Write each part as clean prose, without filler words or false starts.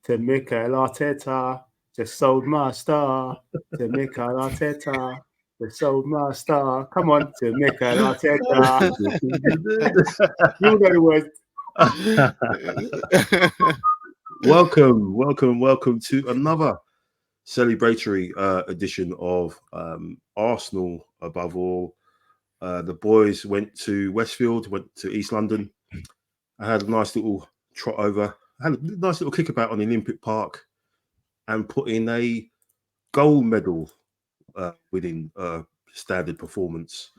to Mikel Arteta. Just sold my star to Mikel Arteta. Just sold my star. Come on, to Mikel Arteta. You know the words. Welcome to another celebratory edition of Arsenal above all. The boys went to Westfield, went to East London. I had a nice little trot over. I had a nice little kickabout on the Olympic Park and put in a gold medal winning standard performance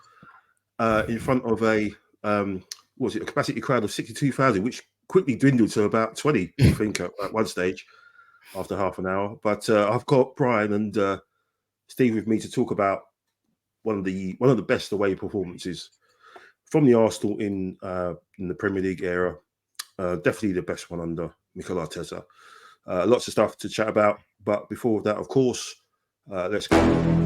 in front of a capacity crowd of 62,000, which quickly dwindled to about 20, I think, at one stage after half an hour. But I've got Brian and Steve with me to talk about one of the best away performances from the Arsenal in the Premier League era. Definitely the best one under Mikel Arteta. Lots of stuff to chat about, but before that, of course, let's go.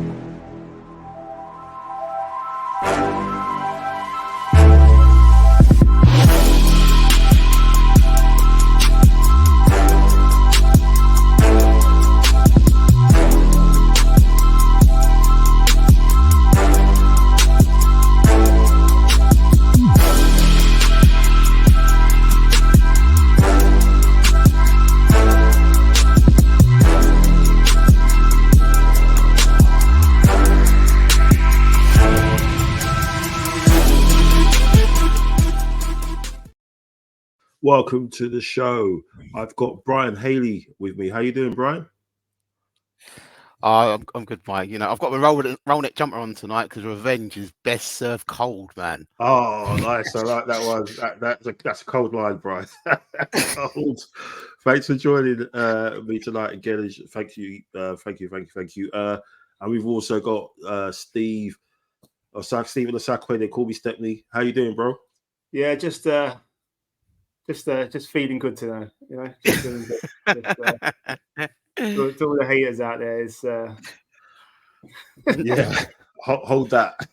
Welcome to the show. I've got Brian Haley with me. How you doing, Brian? I'm good, Mike. You know, I've got my roll neck jumper on tonight because revenge is best served cold, man. Oh, nice. I like that one. That's a cold line, Brian. Cold. Thanks for joining me tonight again. Thank you. And we've also got Stephen Osakwe. They call me Stepney. How you doing, bro? Yeah, just feeling good today, you know. Just feeling good. To all the haters out there, is yeah. Hold that.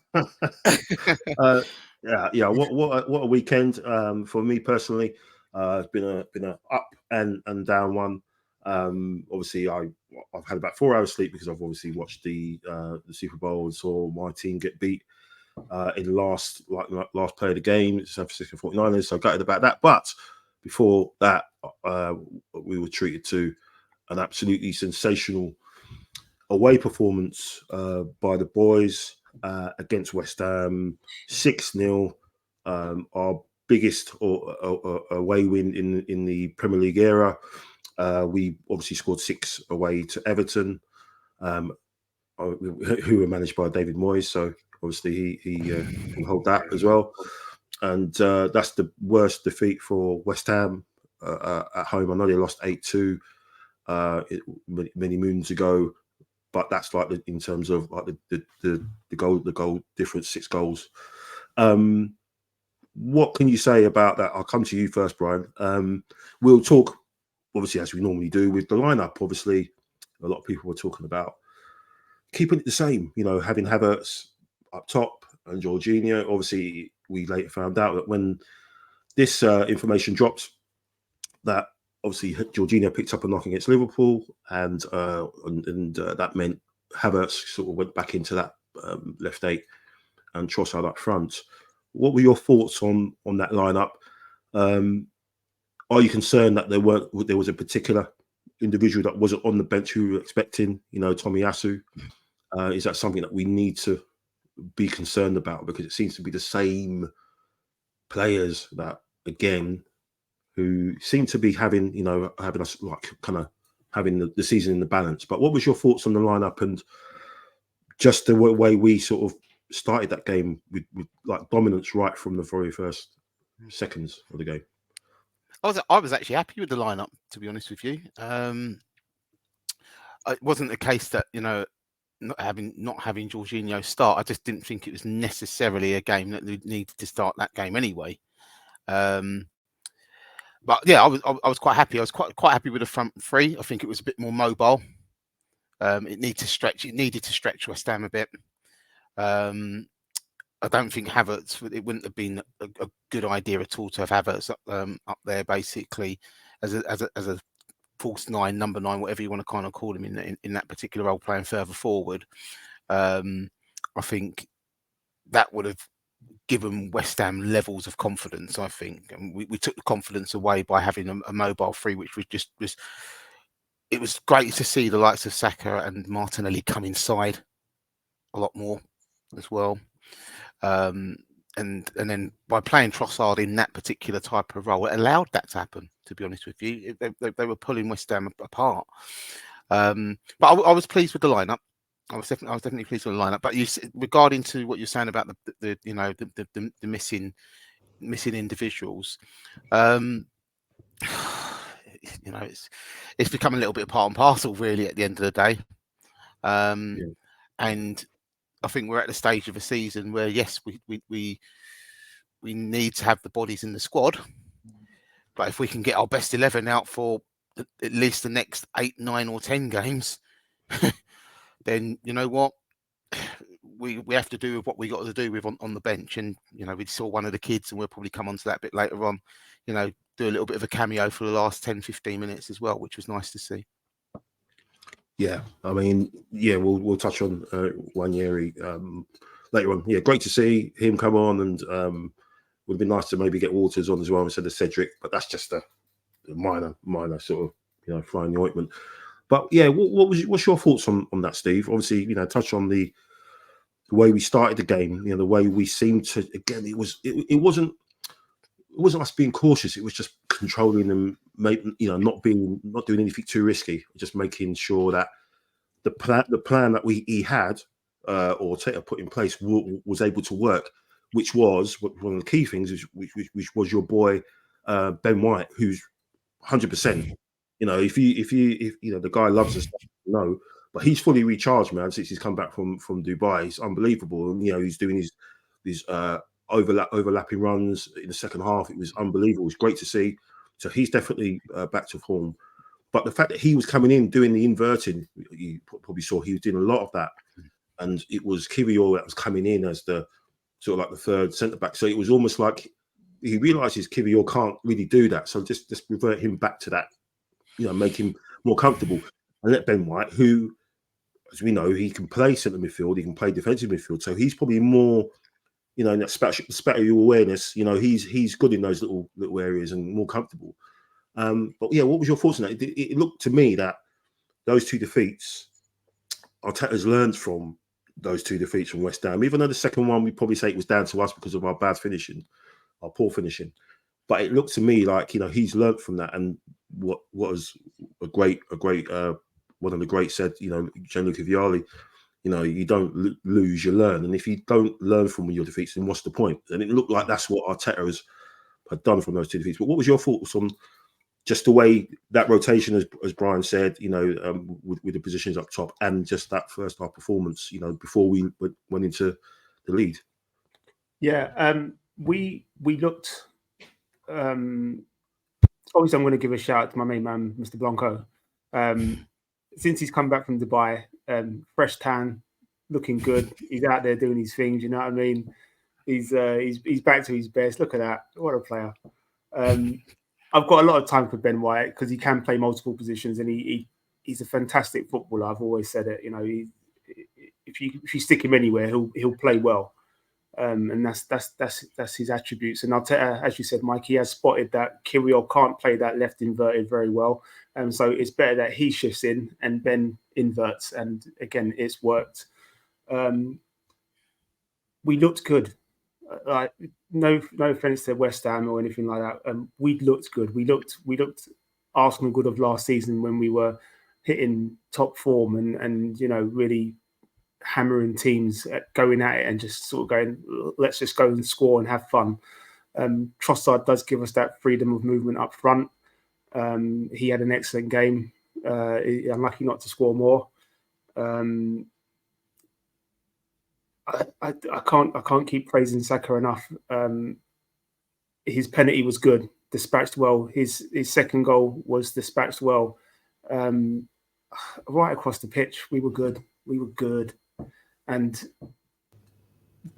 Yeah. What a weekend for me personally. It's been a up and down one. Obviously, I've had about 4 hours sleep because I've obviously watched the Super Bowl and saw my team get beat in the last play of the game, San Francisco 49ers. So I gutted about that. But before that, we were treated to an absolutely sensational away performance by the boys against West Ham, 6-0. Our biggest away win in the Premier League era. We obviously scored 6 away to Everton, who were managed by David Moyes. So obviously he can hold that as well. And that's the worst defeat for West Ham at home. I know they lost 8-2 many moons ago, but that's like in terms of like the goal difference, 6 goals. What can you say about that? I'll come to you first, Brian. We'll talk, obviously, as we normally do with the lineup. Obviously, a lot of people were talking about keeping it the same, you know, having Havertz up top and Jorginho. Obviously, we later found out that when this information dropped, that obviously Jorginho picked up a knock against Liverpool, and that meant Havertz sort of went back into that left 8 and Trossard up front. What were your thoughts on that lineup? Are you concerned that there was a particular individual that wasn't on the bench who we were expecting? You know, Tomiyasu. Is that something that we need to be concerned about, because it seems to be the same players that, again, who seem to be having us like kind of having the season in the balance. But what was your thoughts on the lineup and just the way we sort of started that game with like dominance right from the very first seconds of the game? I was actually happy with the lineup, to be honest with you. It wasn't a case that, you know, not having Jorginho start. I just didn't think it was necessarily a game that needed to start that game anyway. But yeah, I was quite happy. I was quite happy with the front three. I think it was a bit more mobile. It needed to stretch West Ham a bit. I don't think Havertz. It wouldn't have been a good idea at all to have Havertz up there, basically as a false nine, number 9, whatever you want to kind of call him in that particular role, playing further forward. I think that would have given West Ham levels of confidence, I think. And we took the confidence away by having a mobile free, which was it was great to see the likes of Saka and Martinelli come inside a lot more as well. And then by playing Trossard in that particular type of role, it allowed that to happen, to be honest with you. They were pulling West Ham apart. But I was pleased with the lineup. I was definitely pleased with the lineup. But regarding to what you're saying about the missing individuals, it's become a little bit of part and parcel, really, at the end of the day. And I think we're at the stage of a season where, yes, we need to have the bodies in the squad, but if we can get our best 11 out for at least the next 8, 9, or 10 games, then you know what, we have to do with what we got to do with on the bench. And we saw one of the kids, and we'll probably come on to that a bit later on, do a little bit of a cameo for the last 10-15 minutes as well, which was nice to see. Yeah, I mean, we'll touch on Wanyeri later on. Yeah, great to see him come on, and would be nice to maybe get Waters on as well instead of Cedric, but that's just a minor sort of fly in the ointment. But yeah, what's your thoughts on that, Steve? Obviously, touch on the way we started the game. The way we seemed to, again, it wasn't us being cautious. It was just controlling them, not doing anything too risky, just making sure that the plan that he had or Arteta put in place was able to work, which was one of the key things, which was your boy Ben White, who's 100%. If the guy loves us, but he's fully recharged, man, since he's come back from Dubai. He's unbelievable, and he's doing his overlapping runs in the second half. It was unbelievable. It was great to see. So he's definitely back to form. But the fact that he was coming in doing the inverting, you probably saw he was doing a lot of that, and it was Kiwior that was coming in as the sort of like the third centre back. So it was almost like he realises Kiwior can't really do that. So just revert him back to that, make him more comfortable, and let Ben White, who, as we know, he can play centre midfield, he can play defensive midfield. So he's probably more, in that spatial awareness, he's good in those little areas and more comfortable. But yeah, what was your thoughts on that? It looked to me that those two defeats, Arteta's learned from those two defeats from West Ham. Even though the second one, we probably say it was down to us because of our bad finishing, our poor finishing. But it looked to me like he's learned from that. And what was a great one of the greats said, Gianluca Vialli, you don't lose, you learn. And if you don't learn from your defeats, then what's the point? And it looked like that's what Arteta had done from those two defeats. But what was your thoughts on just the way that rotation, as Brian said, with the positions up top, and just that first half performance, before we went into the lead? Yeah, we looked. Obviously, I'm going to give a shout out to my main man, Mr. Blanco. Since he's come back from Dubai, fresh tan, looking good. He's out there doing his things. You know what I mean? He's back to his best. Look at that! What a player. I've got a lot of time for Ben White because he can play multiple positions, and he's a fantastic footballer. I've always said it. If you stick him anywhere, he'll play well. And that's his attributes. And Arteta, as you said, Mike, he has spotted that Kiwior can't play that left inverted very well. So it's better that he shifts in and Ben inverts. And again, it's worked. We looked good. No offense to West Ham or anything like that. We looked good. We looked Arsenal good of last season when we were hitting top form and really hammering teams, going at it and just sort of going, let's just go and score and have fun. Trossard does give us that freedom of movement up front. He had an excellent game. Unlucky not to score more. I can't keep praising Saka enough. His penalty was good, dispatched well. His second goal was dispatched well. Right across the pitch, we were good. And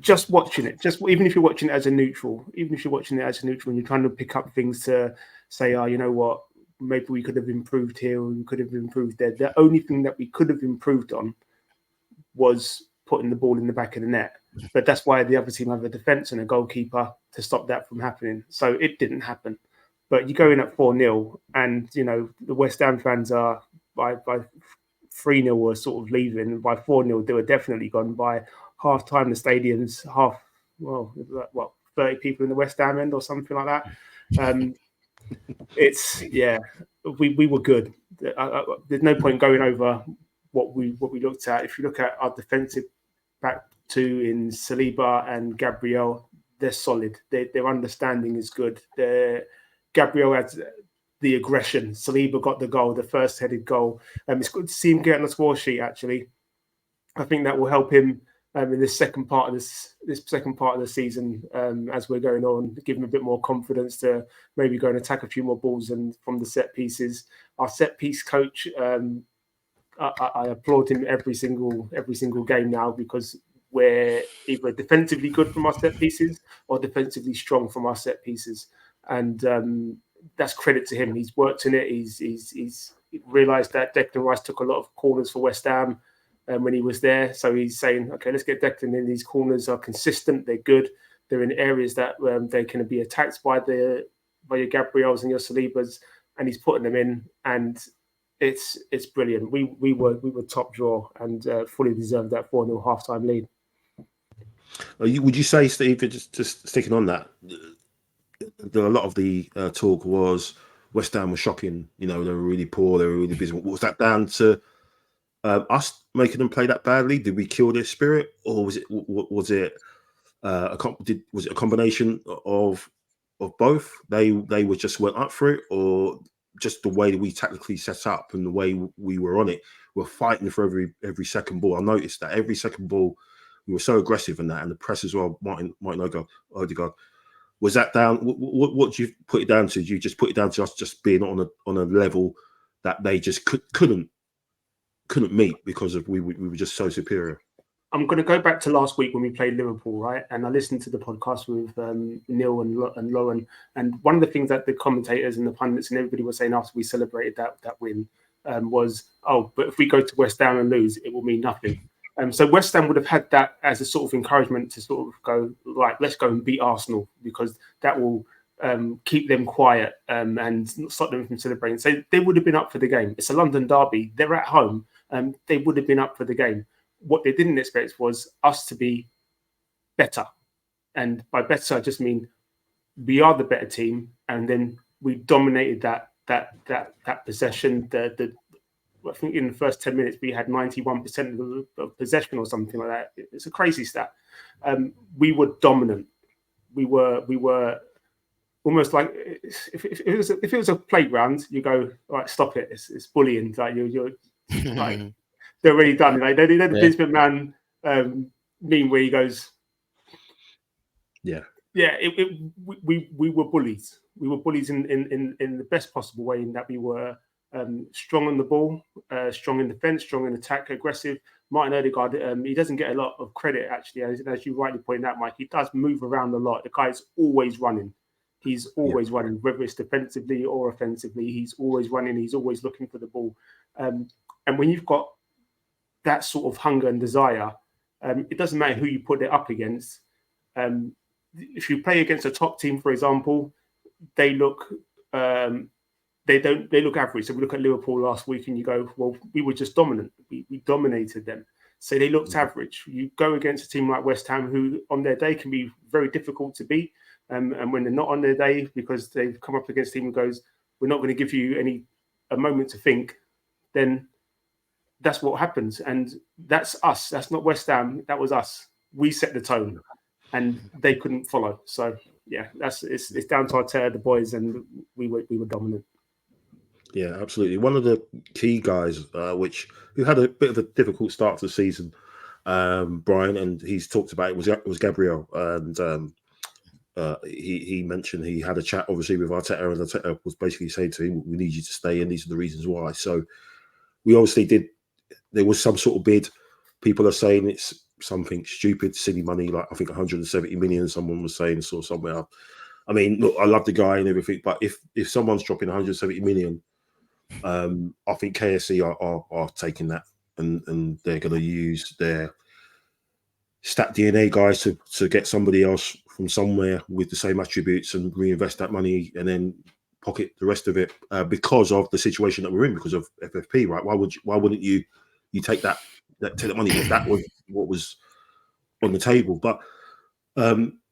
just watching it, even if you're watching it as a neutral, and you're trying to pick up things to say, you know what, maybe we could have improved here, or we could have improved there. The only thing that we could have improved on was putting the ball in the back of the net. But that's why the other team have a defence and a goalkeeper to stop that from happening. So it didn't happen. But you go in at 4-0, and the West Ham fans are by 3-0 were sort of leaving, and by 4-0 they were definitely gone. By half time, the stadium's 30 people in the West Ham end or something like that. We were good. There's no point going over what we looked at. If you look at our defensive back two in Saliba and Gabriel, they're solid. Their understanding is good. Gabriel had the aggression. Saliba got the goal, the first headed goal. It's good to see him get on the score sheet. Actually, I think that will help him in this second part of the season as we're going on, give him a bit more confidence to maybe go and attack a few more balls and from the set pieces. Our set piece coach, I applaud him every single game now, because we're either defensively good from our set pieces or defensively strong from our set pieces, and that's credit to him. He's worked in it. He's realised that Declan Rice took a lot of corners for West Ham when he was there, so he's saying, okay, let's get Declan in. These corners are consistent. They're good. They're in areas that they can be attacked by your Gabriels and your Salibas, and he's putting them in, and it's brilliant. We were top draw and fully deserved that 4-0 halftime lead. Would you say, Steve, just sticking on that, a lot of the talk was West Ham was shocking. They were really poor. They were really busy. Was that down to us making them play that badly? Did we kill their spirit, or was it a combination of both? They just weren't up for it, or just the way that we tactically set up and the way we were on it? We're fighting for every second ball. I noticed that every second ball we were so aggressive in that, and the press as well. Martin Odegaard. Was that down? What do you put it down to? Do you just put it down to us just being on a level that they just couldn't meet because of we were just so superior? I'm going to go back to last week when we played Liverpool, right? And I listened to the podcast with Neil and Lauren, and one of the things that the commentators and the pundits and everybody was saying after we celebrated that win was, but if we go to West Ham and lose, it will mean nothing. So West Ham would have had that as a sort of encouragement to sort of go, right, let's go and beat Arsenal, because that will keep them quiet and stop them from celebrating. So they would have been up for the game. It's a London derby. They're at home. They would have been up for the game. What they didn't expect was us to be better. And by better, I just mean we are the better team. And then we dominated that possession. I think in the first 10 minutes, we had 91% of possession or something like that. It's a crazy stat. We were dominant. We were almost like, if it was a playground, you go, all right, stop it. It's bullying. Like you're like, they're already done. Like they did the Vince McMahon meme where he goes, we were bullies. We were bullies in the best possible way, in that we were strong on the ball, strong in defence, strong in attack, aggressive. Martin Odegaard, he doesn't get a lot of credit, actually. As you rightly pointed out, Mike, he does move around a lot. The guy's always running. He's always running, whether it's defensively or offensively. He's always running. He's always looking for the ball. And when you've got that sort of hunger and desire, it doesn't matter who you put it up against. If you play against a top team, for example, they look they look average. So we look at Liverpool last week and you go, well, we were just dominant. We dominated them. So they looked average. You go against a team like West Ham, who on their day can be very difficult to beat. And when they're not on their day, because they've come up against a team who goes, we're not going to give you a moment to think, then that's what happens. And that's us. That's not West Ham. That was us. We set the tone and they couldn't follow. So yeah, it's down to Arteta, the boys, and we were dominant. Yeah, absolutely. One of the key guys, who had a bit of a difficult start to the season, Brian, and he's talked about it, was Gabriel, and he mentioned he had a chat obviously with Arteta, and Arteta was basically saying to him, "We need you to stay in. These are the reasons why." So we obviously did. There was some sort of bid. People are saying it's something stupid, silly money, like I think 170 million. Someone was saying, saw somewhere. I mean, look, I love the guy and everything, but if someone's dropping 170 million I think KSC are taking that, and they're going to use their stat DNA guys to get somebody else from somewhere with the same attributes and reinvest that money and then pocket the rest of it because of the situation that we're in, because of FFP, right? Why wouldn't you take that money? If that was what was on the table. But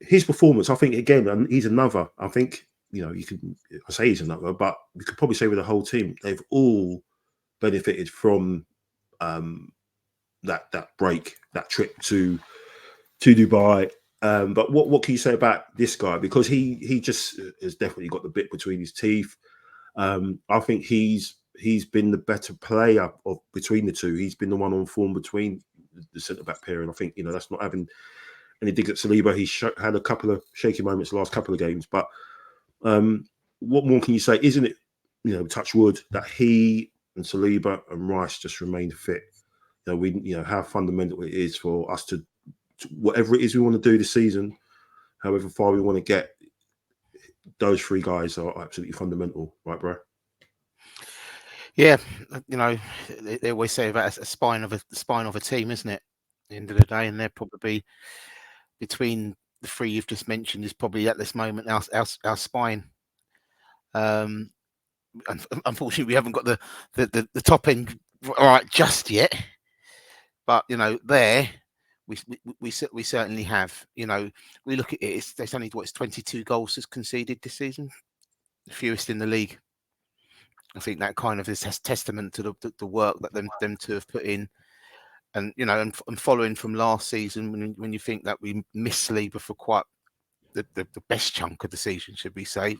his performance, I think, again, and he's another. I think, I say he's another, but we could probably say with the whole team, they've all benefited from that break, that trip to Dubai. But what can you say about this guy? Because he just has definitely got the bit between his teeth. I think he's been the better player between the two. He's been the one on form between the centre back pair, and I think that's not having any digs at Saliba. He's had a couple of shaky moments the last couple of games, but what more can you say? Isn't it, touch wood, that he and Saliba and Rice just remain fit? How fundamental it is for us to whatever it is we want to do this season, however far we want to get. Those three guys are absolutely fundamental, right, bro? Yeah, they always say about a spine of a team, isn't it? At the end of the day, and they're probably between the three you've just mentioned is probably at this moment our spine. Unfortunately, we haven't got the top end right just yet, but there we certainly have. We look at it. There's only 22 goals has conceded this season, the fewest in the league. I think that kind of is testament to the work that them two have put in, and and following from last season, when you think that we missed Saliba for quite the best chunk of the season, should we say?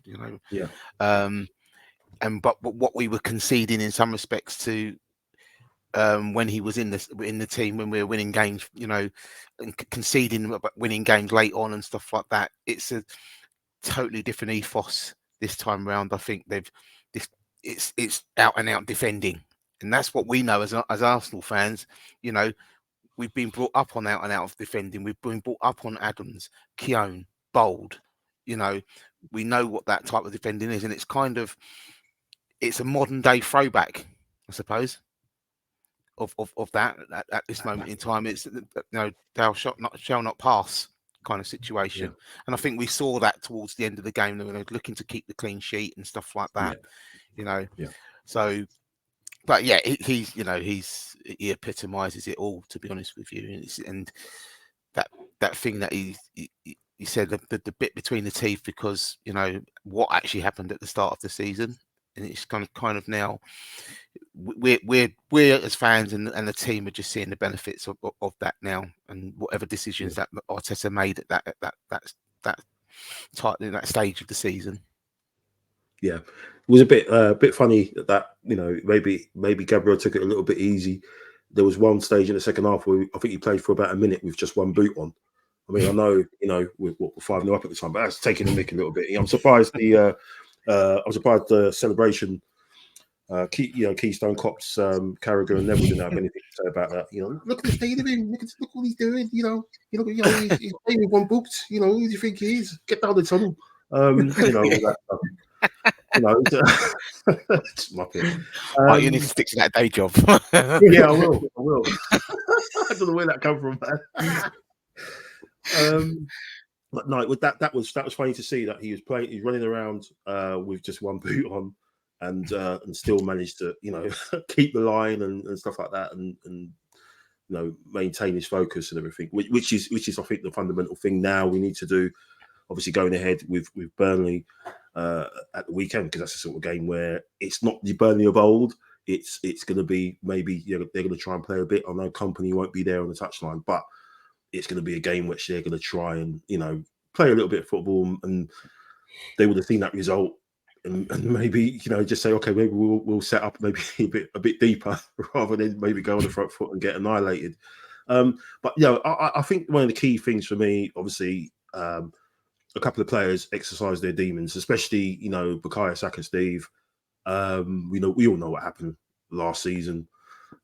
Yeah. But what we were conceding in some respects to when he was in the team, when we were winning games, and conceding winning games late on and stuff like that. It's a totally different ethos this time round. I think it's out and out defending, and that's what we know as Arsenal fans. We've been brought up on out and out of defending. We've been brought up on Adams, Keown, Bold. We know what that type of defending is, and it's a modern day throwback, I suppose, of that at this moment in time. It's thou shall not pass kind of situation. Yeah. And I think we saw that towards the end of the game. They were looking to keep the clean sheet and stuff like that. Yeah. So, but yeah, he epitomizes it all, to be honest with you. And that thing that he said, the bit between the teeth, because what actually happened at the start of the season, and it's kind of now we're as fans and the team are just seeing the benefits of that now, and whatever decisions that Arteta made at that stage of the season. Yeah, it was a bit funny that maybe Gabriel took it a little bit easy. There was one stage in the second half where I think he played for about a minute with just one boot on. I mean, I know we're 5-0 up at the time, but that's taking the mick a little bit. I'm surprised the celebration. Keystone Cops, Carragher and Neville didn't have anything to say about that. Look at the state of him. Look what he's doing. He's playing with one boot. Who do you think he is? Get down the tunnel. All that stuff. It's muppet. You need to stick to that day job. Yeah, I will. I don't know where that come from, man. But no, with that was funny to see that he's running around with just one boot on, and still managed to keep the line and stuff like that, and maintain his focus and everything, which is I think the fundamental thing now we need to do. Obviously, going ahead with Burnley at the weekend, because that's the sort of game where it's not the Burnley of old. It's going to be maybe they're going to try and play a bit. I know Company won't be there on the touchline, but it's going to be a game which they're going to try and play a little bit of football, and they would have seen that result and maybe just say, okay, maybe we'll set up maybe a bit deeper rather than maybe go on the front foot and get annihilated. But I think one of the key things for me, obviously, a couple of players exercise their demons, especially Bukayo Saka, Steve. We all know what happened last season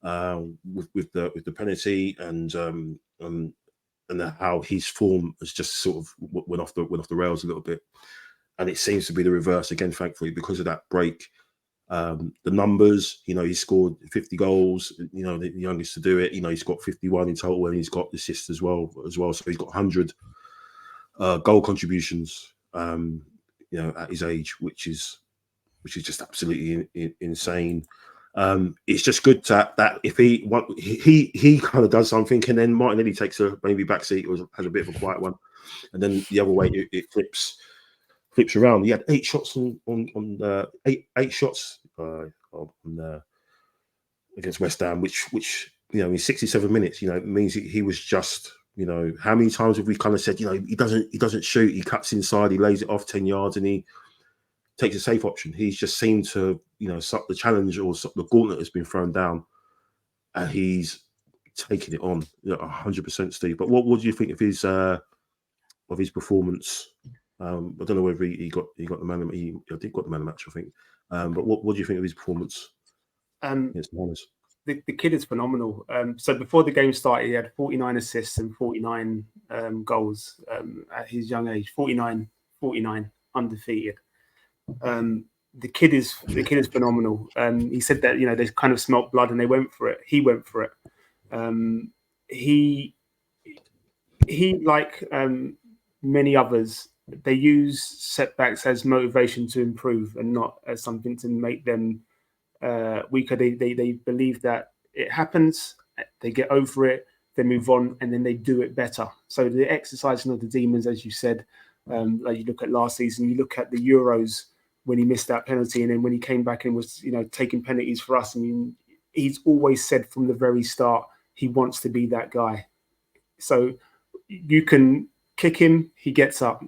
with the penalty and how his form has just sort of went off the rails a little bit, and it seems to be the reverse again, thankfully, because of that break. The numbers, he scored 50 goals, the youngest to do it. He's got 51 in total, and he's got assists as well. So he's got 100 goal contributions, at his age, which is just absolutely insane. It's just good that if he kind of does something, and then Martinelli takes a maybe backseat or has a bit of a quiet one, and then the other way it flips around. He had 8 shots on eight shots against West Ham, which in 67 minutes, it means he was just, how many times have we kind of said, he doesn't shoot, he cuts inside, he lays it off 10 yards, and he takes a safe option. He's just seemed to, suck the challenge, or the gauntlet has been thrown down, and he's taking it on, 100%, Steve. But what do you think of his performance? I don't know whether he got the man of he did got the man of the match, I think. But what do you think of his performance? The kid is phenomenal. So before the game started, he had 49 assists and 49 goals at his young age. 49 undefeated. The kid is phenomenal. He said that they kind of smelt blood and they went for it. He went for it. He like many others, they use setbacks as motivation to improve and not as something to make them weaker. They believe that it happens, they get over it, they move on, and then they do it better. So the exercising of the demons, as you said, like you look at last season, you look at the Euros when he missed that penalty, and then when he came back and was taking penalties for us. I mean, he's always said from the very start he wants to be that guy. So you can kick him, he gets up.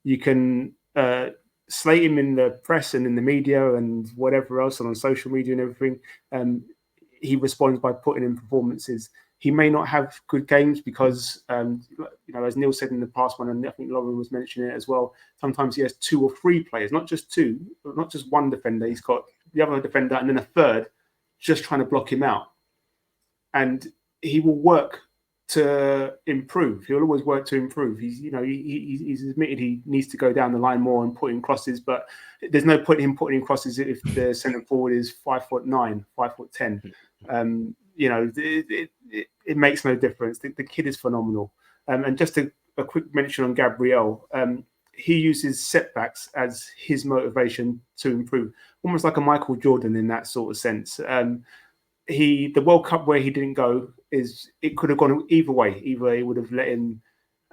You can slate him in the press and in the media and whatever else, and on social media and everything. He responds by putting in performances. He may not have good games because, as Neil said in the past one, and I think Lauren was mentioning it as well, sometimes he has 2 or 3 players, not just 2, not just one defender. He's got the other defender and then a third just trying to block him out. And he will work to improve. He'll always work to improve. He's admitted he needs to go down the line more and put in crosses, but there's no point in him putting in crosses if the centre forward is 5'9", 5'10". It makes no difference. The kid is phenomenal. And just a quick mention on Gabriel. He uses setbacks as his motivation to improve, almost like a Michael Jordan in that sort of sense. The World Cup where he didn't go, it could have gone either way. Either he would have let him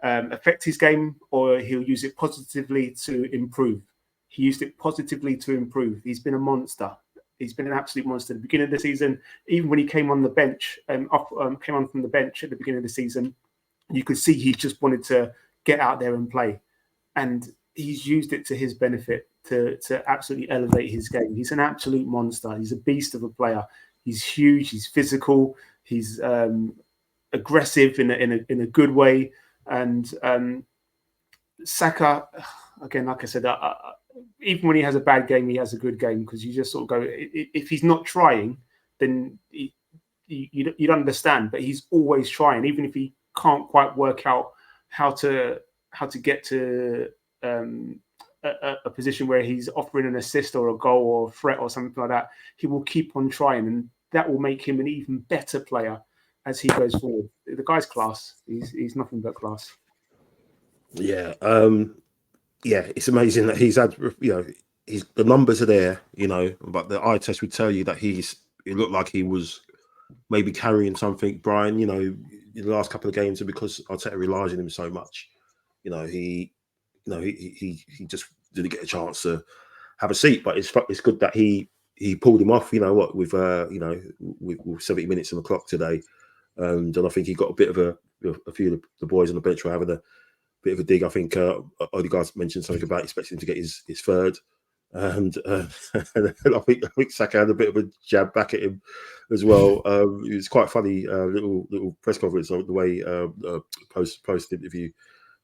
affect his game, or he'll use it positively to improve. He used it positively to improve. He's been a monster. He's been an absolute monster at the beginning of the season. Even when he came on the bench, came on from the bench at the beginning of the season, you could see he just wanted to get out there and play. And he's used it to his benefit to absolutely elevate his game. He's an absolute monster. He's a beast of a player. He's huge. He's physical. He's aggressive in a good way. And Saka, again, like I said, even when he has a bad game, he has a good game, because you just sort of go, if he's not trying, then you don't understand. But he's always trying, even if he can't quite work out how to get to a position where he's offering an assist or a goal or a threat or something like that. He will keep on trying, and that will make him an even better player as he goes forward. The guy's class. He's nothing but class. Yeah. It's amazing that he's had, the numbers are there, but the eye test would tell you that it looked like he was maybe carrying something, Brian, in the last couple of games, and because Arteta relies on him so much, he just didn't get a chance to have a seat. But it's good that he pulled him off, with 70 minutes on the clock today. And I think he got a bit of a few of the boys on the bench were having a bit of a dig. I think Odegaard mentioned something about expecting him to get his third. And I think Saka had a bit of a jab back at him as well. It was quite funny, little press conference on the way post interview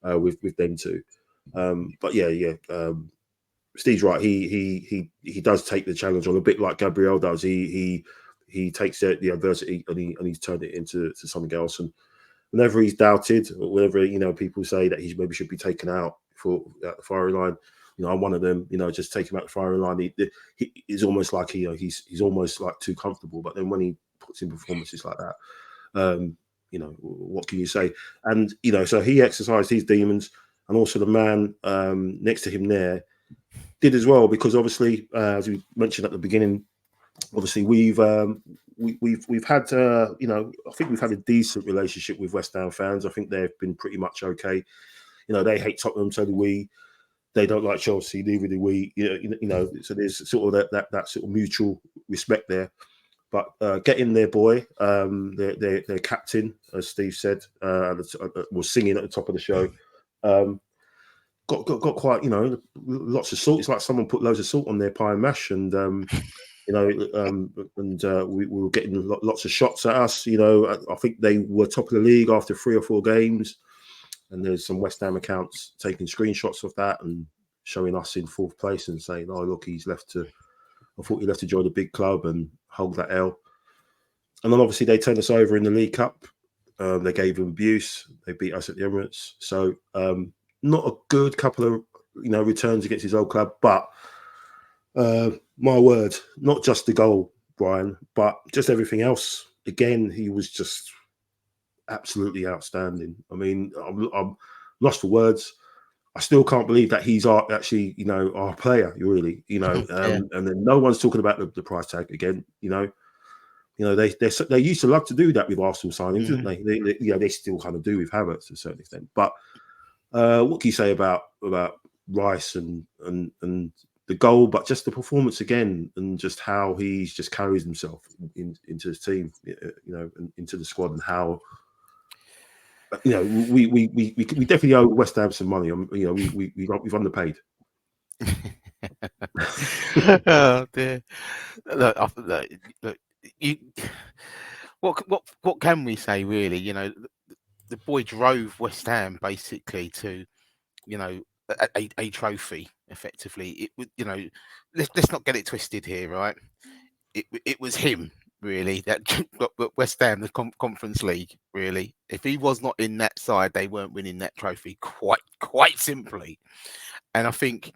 with them two. Steve's right. He does take the challenge on, a bit like Gabriel does. He takes the adversity and he's turned it into something else. And whenever he's doubted, or whenever people say that he maybe should be taken out for the firing line, You know, I'm one of them. You know, just take him out the firing line. He's almost like he's almost like too comfortable. But then when he puts in performances like that, you know, what can you say? And you know, so he exercised his demons, and also the man next to him there did as well, because obviously, as we mentioned at the beginning, obviously we've had you know, I think we've had a decent relationship with West Ham fans. I think they've been pretty much okay. You know, they hate Tottenham, so do we. They don't like Chelsea, neither do we. You know, so there's sort of that sort of mutual respect there. But getting their boy, their captain, as Steve said, was singing at the top of the show. Got quite, you know, lots of salt. It's like someone put loads of salt on their pie and mash, and you know, we were getting lots of shots at us. You know, I think they were top of the league after 3 or 4 games. And there's some West Ham accounts taking screenshots of that and showing us in 4th place and saying, "Oh, look, I thought he left to join the big club and hold that L." And then obviously they turned us over in the League Cup. They gave him abuse. They beat us at the Emirates. So not a good couple of, you know, returns against his old club. But my word, not just the goal, Brian, but just everything else. Again, he was just absolutely outstanding. I mean, I'm lost for words. I still can't believe that he's actually, you know, our player. Really, you know, and then no one's talking about the price tag again. You know, they used to love to do that with Arsenal signings, didn't they? Yeah, they still kind of do with Havertz to a certain extent. But what can you say about Rice and the goal, but just the performance again, and just how he's just carries himself into his team, you know, and into the squad, and how, you know, we definitely owe West Ham some money. You know, we've underpaid. Oh dear! Look, what can we say really? You know, the boy drove West Ham basically to, you know, a trophy effectively. It would, you know, let's not get it twisted here, right? It was him really that got West Ham the Conference League. Really, if he was not in that side, they weren't winning that trophy. Quite simply, and I think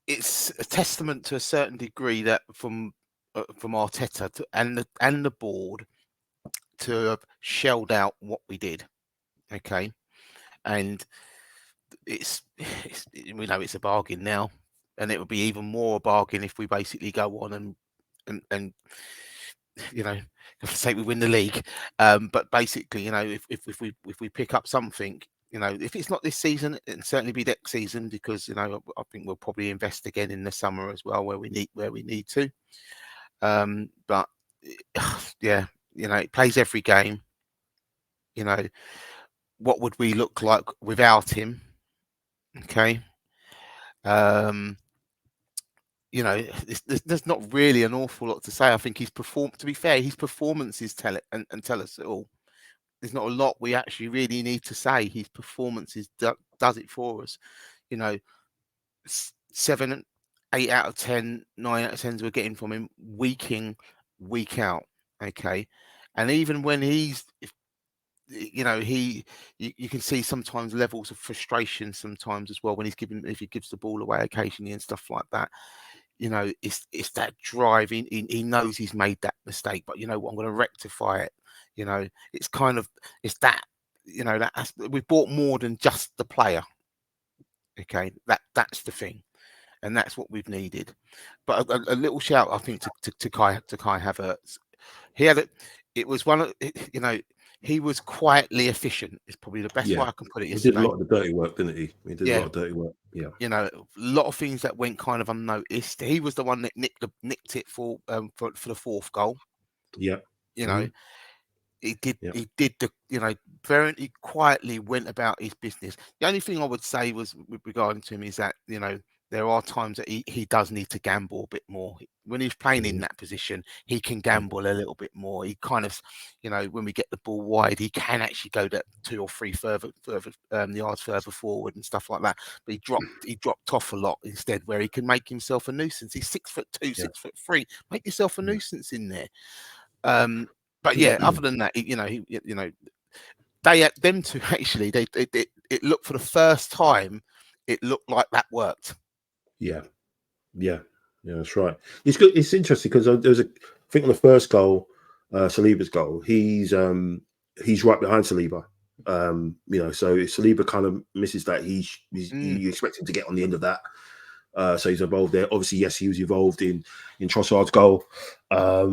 it's a testament to a certain degree that from Arteta and the board to have shelled out what we did. Okay, and we know it's a bargain now, and it would be even more a bargain if we basically go on and you know, say we win the league, but basically, you know, if we pick up something, you know, if it's not this season, it'll certainly be next season, because, you know, I think we'll probably invest again in the summer as well where we need to. But yeah, you know, it plays every game. You know, what would we look like without him? Okay. You know, there's not really an awful lot to say. I think to be fair, his performances tell it and tell us it all. There's not a lot we actually really need to say. His performances does it for us. You know, 7, 8 out of 10, 9 out of 10s we're getting from him week in, week out. Okay. And even when you know, you can see sometimes levels of frustration sometimes as well when if he gives the ball away occasionally and stuff like that. You know, it's that drive. He knows he's made that mistake, but you know what, I'm going to rectify it. You know, it's that, you know, that we bought more than just the player. Okay, that's the thing, and that's what we've needed. But a little shout, I think, to Kai Havertz. He had it. It was one of, you know, he was quietly efficient. It's probably the best way I can put it. He did a lot of the dirty work, didn't he? He did a lot of dirty work. Yeah. You know, a lot of things that went kind of unnoticed. He was the one that nicked it for the 4th goal. Yeah. You know, he did the, you know, very quietly went about his business. The only thing I would say was with regarding to him is that, you know, there are times that he does need to gamble a bit more. When he's playing in that position, he can gamble a little bit more. He kind of, you know, when we get the ball wide, he can actually go that 2 or 3 further yards further forward and stuff like that. But he dropped off a lot instead, where he can make himself a nuisance. He's 6'2", 6'3". Make yourself a nuisance in there. But yeah, other than that, you know, they them two actually, it looked for the first time it looked like that worked. Yeah, that's right. It's good. It's interesting because there's I think on the first goal, Saliba's goal, he's right behind Saliba. So if Saliba kind of misses that, you expect him to get on the end of that. So he's involved there. Obviously, yes, he was involved in Trossard's goal. I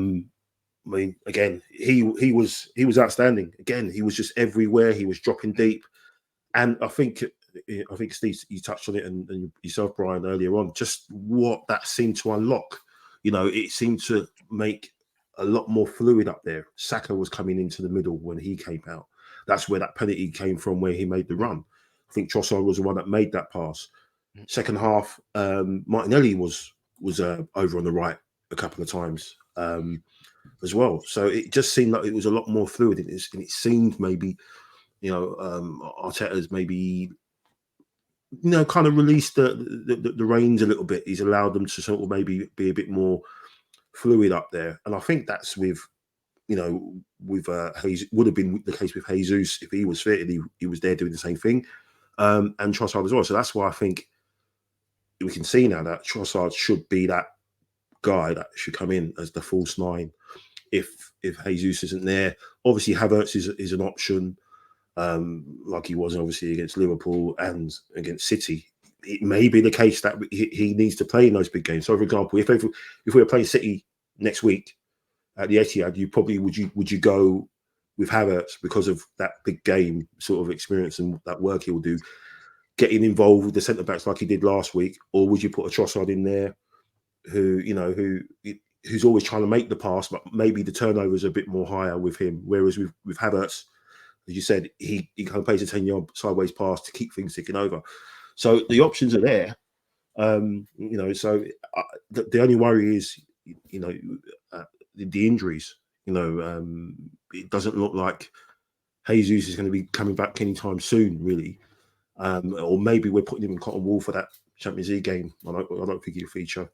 mean, again, he was outstanding. Again, he was just everywhere. He was dropping deep, and I think Steve, you touched on it, and yourself, Brian, earlier on, just what that seemed to unlock. It seemed to make a lot more fluid up there. Saka was coming into the middle when he came out. That's where that penalty came from, where he made the run. I think Trossard was the one that made that pass. Second half, Martinelli was over on the right a couple of times as well. So it just seemed like it was a lot more fluid, and it seemed maybe, Arteta's maybe, kind of released the reins a little bit. He's allowed them to sort of maybe be a bit more fluid up there, and I think that's with Hayes, would have been the case with Jesus if he was fit and he was there doing the same thing, and Trossard as well. So that's why I think we can see now that Trossard should be that guy that should come in as the false nine if Jesus isn't there. Obviously, Havertz is an option, like he was obviously against Liverpool and against City. It may be the case that he needs to play in those big games. So, for example, if we were playing City next week at the Etihad, you probably would you go with Havertz because of that big game sort of experience and that work he will do, getting involved with the centre backs like he did last week, or would you put a Trossard in there who's always trying to make the pass, but maybe the turnover is a bit more higher with him, whereas with Havertz, as you said, he kind of plays a 10-yard sideways pass to keep things ticking over. So the options are there. So the only worry is, the injuries. It doesn't look like Jesus is going to be coming back anytime soon, really. Or maybe we're putting him in cotton wool for that Champions League game. I don't think he'll feature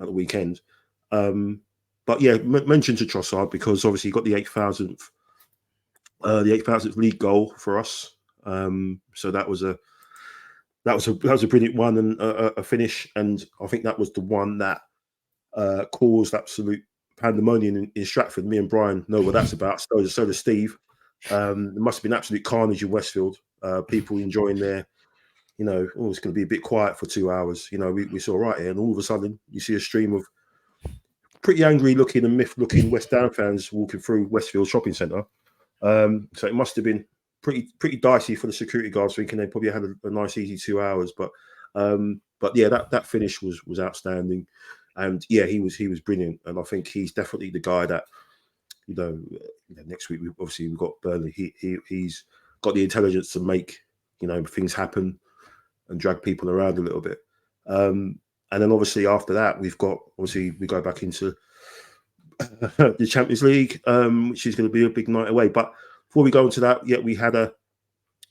at the weekend. But yeah, mention to Trossard because obviously he got the 8,000th league goal for us. So that was a brilliant one and a finish, and I think that was the one that caused absolute pandemonium in Stratford. Me and Brian know what that's about. So does Steve. There must have been absolute carnage in Westfield. People enjoying their, it's going to be a bit quiet for 2 hours. We saw right here, and all of a sudden you see a stream of pretty angry looking and miffed looking West Ham fans walking through Westfield shopping centre. So it must have been pretty dicey for the security guards, thinking they probably had a nice easy 2 hours. But yeah, that finish was outstanding, and yeah, he was brilliant. And I think he's definitely the guy that next week we've got Burnley. He's got the intelligence to make things happen and drag people around a little bit. And then obviously after that we go back into the Champions League, which is going to be a big night away. But before we go into that, we had a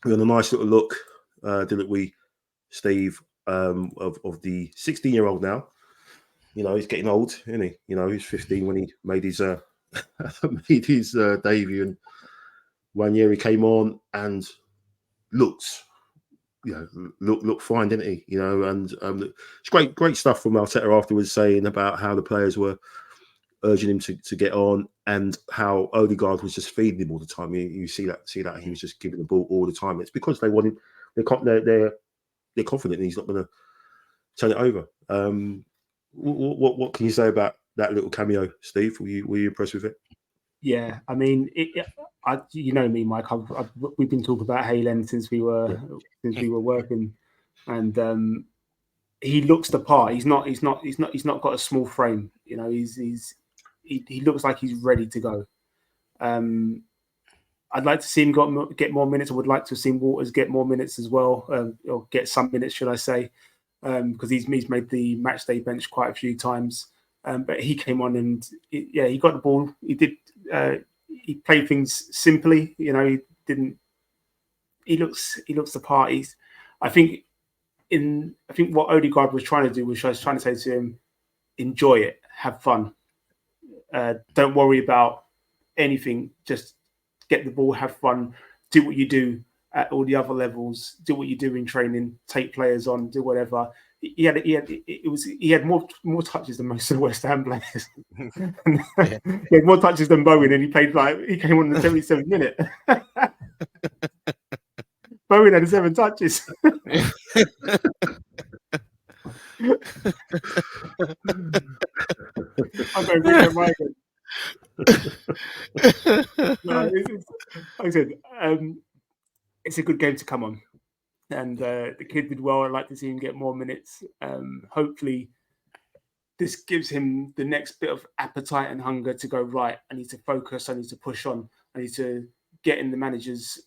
nice little look, didn't we, Steve, of the 16-year-old now. He's getting old, isn't he? He's 15 when he made his debut, and 1 year he came on and looked fine, didn't he? And it's great stuff from Arteta afterwards, saying about how the players were urging him to get on, and how Odegaard was just feeding him all the time. You see that he was just giving the ball all the time. It's because they want him. They're confident he's not going to turn it over. What can you say about that little cameo, Steve? Were you impressed with it? Yeah, I mean, me, Mike. We've been talking about Haaland since we were working, and he looks the part. He's not got a small frame. He looks like he's ready to go. I'd like to see him get more minutes. I would like to have seen Waters get more minutes as well, or get some minutes, should I say, because he's made the matchday bench quite a few times. But he came on and he got the ball. He did. He played things simply. He didn't. He looks the part. I think what Odegaard was trying to do was trying to say to him, enjoy it, have fun. Don't worry about anything. Just get the ball, have fun, do what you do, at all the other levels, do what you do in training, take players on, do whatever. He had more touches than most of the West Ham players. He had more touches than Bowen, and he came on the 77th minute. Bowen had 7 touches. I'm going to bring that mic. No, like I said, it's a good game to come on, and the kid did well. I'd like to see him get more minutes. Hopefully, this gives him the next bit of appetite and hunger to go, right, I need to focus, I need to push on, I need to get in the manager's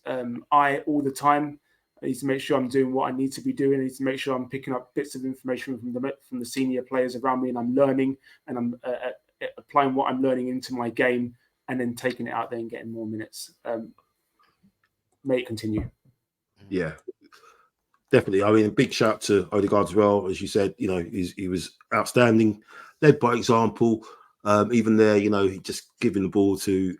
eye all the time. I need to make sure I'm doing what I need to be doing. I need to make sure I'm picking up bits of information from the senior players around me, and I'm learning, and I'm applying what I'm learning into my game, and then taking it out there and getting more minutes. May it continue. Yeah, definitely. I mean, a big shout to Odegaard as well. As you said, you know, he was outstanding, led by example. Even there, you know, he just giving the ball to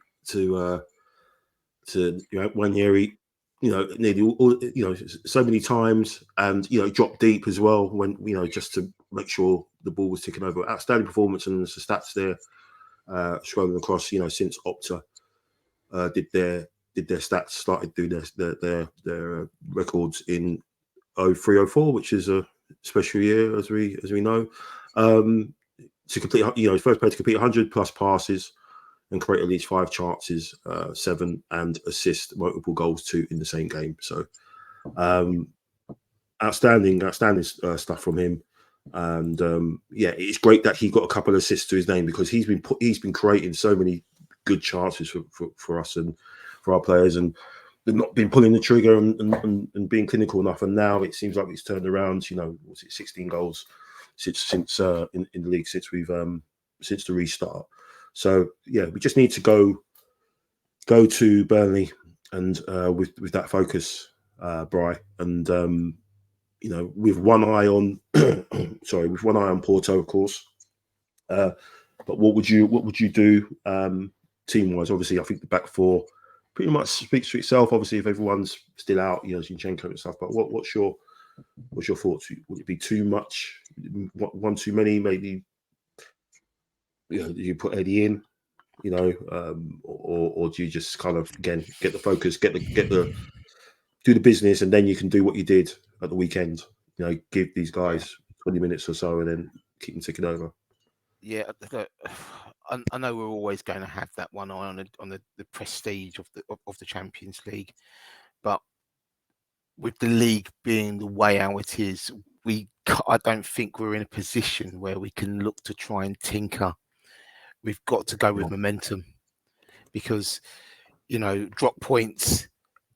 Wanyeri, you know, nearly all, you know, so many times, and you know, dropped deep as well when, you know, just to make sure the ball was ticking over. Outstanding performance, and the stats there scrolling across, you know, since Opta did their stats, started doing their records in 03-04, which is a special year as we know. To complete, you know, first player to complete 100 plus passes and create at least 5 chances, 7 and assist multiple goals 2 in the same game. So outstanding stuff from him. And yeah, it's great that he got a couple of assists to his name, because he's been creating so many good chances for us and for our players, and they've not been pulling the trigger and being clinical enough. And now it seems like it's turned around. You know, was it 16 goals since in the league since the restart. So yeah, we just need to go to Burnley and with that focus, Bri, and you know, with one eye on Porto, of course. But what would you do team wise? Obviously, I think the back four pretty much speaks for itself. Obviously, if everyone's still out, you know, Zinchenko and stuff. But what's your thoughts? Would it be too much? One too many? Maybe, you know, you put Eddie in, you know, or do you just kind of again get the focus, get the do the business, and then you can do what you did at the weekend. You know, give these guys 20 minutes or so, and then keep them ticking over. Yeah, I know we're always going to have that one eye on the prestige of the Champions League, but with the league being the way how it is, I don't think we're in a position where we can look to try and tinker. We've got to go with momentum, because, you know, drop points